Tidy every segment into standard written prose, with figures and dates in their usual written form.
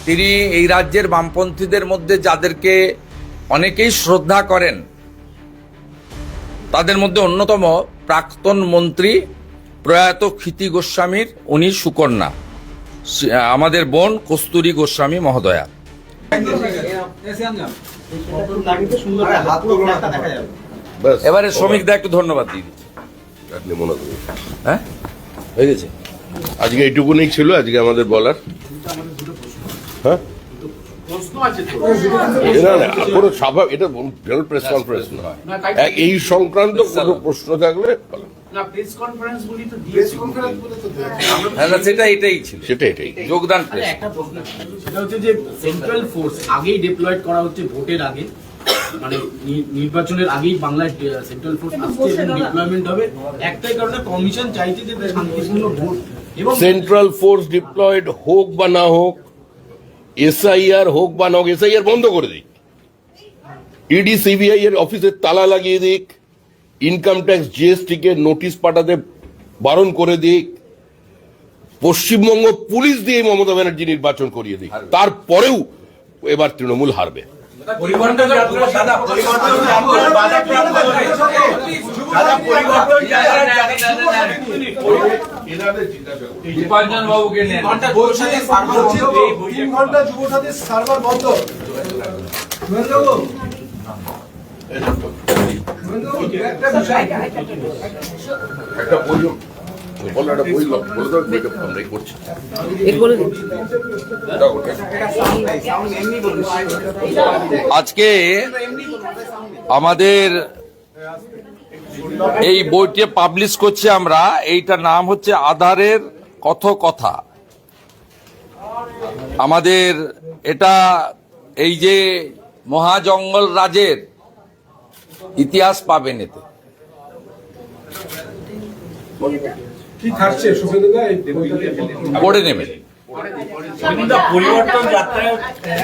তিনি এই রাজ্যের বামপন্থীদের মধ্যে যাদেরকে অনেকেই শ্রদ্ধা করেন তাদের মধ্যে অন্যতম প্রাক্তন মন্ত্রী প্রয়াত ক্ষিতি গোস্বামীর উনি সুকন্যা, আমাদের বোন কস্তুরী গোস্বামী মহোদয়া। এবারে শ্রমিক দা একটু ধন্যবাদ দিয়ে দিচ্ছি। হ্যাঁ হয়ে গেছে, আজকে এইটুকুনি ছিল আজকে আমাদের বলার। হ্যাঁ কোনো স্বাভাবিক, এটা প্রেস কনফারেন্স নয়, এই সংক্রান্ত কোনো প্রশ্ন থাকলে এটাই ছিল, সেটাই যোগদান। একটা প্রশ্ন সেটা হচ্ছে যে সেন্ট্রাল ফোর্স আগেই ডিপ্লয়েড করা হচ্ছে ভোটের আগে, মানে নির্বাচনের আগেই বাংলায় সেন্ট্রাল ফোর্স আসছে এবং ডিপ্লয়মেন্ট হবে, একটাই কারণে কমিশন চাইছে যে শান্তিপূর্ণ ভোট এবং সেন্ট্রাল ফোর্স ডিপ্লয়েড হোক বা না হোক, এসআইআর হোক বা না হোক, এসআইআর বন্ধ করে দিক, ইডি সিবিআই এর অফিসের তালা লাগিয়ে দিক, ইনকাম ট্যাক্স জিএসটি কে নোটিশ পাঠাতে বারণ করে দিক, পশ্চিমবঙ্গ পুলিশ দিয়ে মমতা ব্যানার্জি নির্বাচন করিয়ে দিক, তারপরেও এবার তৃণমূল হারবে। একটা বই আজকে আমাদের এই বইটি পাবলিশ করছি আমরা, এইটার নাম হচ্ছে আধারের কথা। আমাদের এটা এই যে মহাজঙ্গল রাজের ইতিহাস পাবেন এতে। পড়ে নেবেন। পরিবর্তন যাত্রায়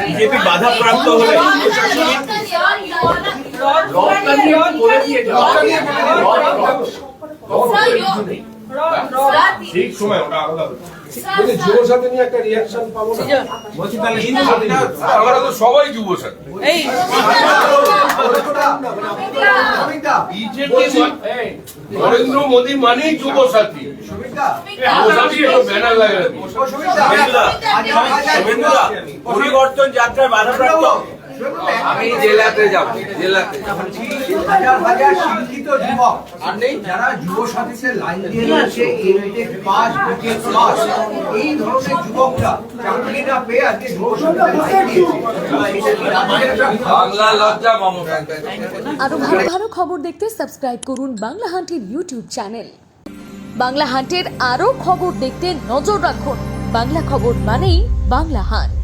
বিজেপি বাধাপ্রাপ্ত হলে ঠিক সময় ওটা আলাদা যুব সাথে নিয়ে একটা রিয়াকশন পাবো না, বলছি তাহলে আমরা তো সবাই যুব সাথী, নরেন্দ্র মোদী মানেই যুব সাথী, ব্যানার লাগানো। পরিবর্তন যাত্রায় বাধাপ্রাপ্ত আমি জেলাতে যাব, জেলাতে হাজার শিক্ষিত যুবক যারা যুব সাথীতে লাইন দিয়ে রয়েছে, পাস এই ধরনের যুবকরা চাকরি না পেয়ে আজকে যুব সাথীতে লাইন দিয়েছে। বাংলা লজ্জা মমতা। আরো ভালো ভালো খবর দেখতে সাবস্ক্রাইব করুন বাংলা হান্টের ইউটিউব চ্যানেল। বাংলা হান্টের আরো খবর দেখতে নজর রাখুন। বাংলা খবর মানেই বাংলা হান্ট।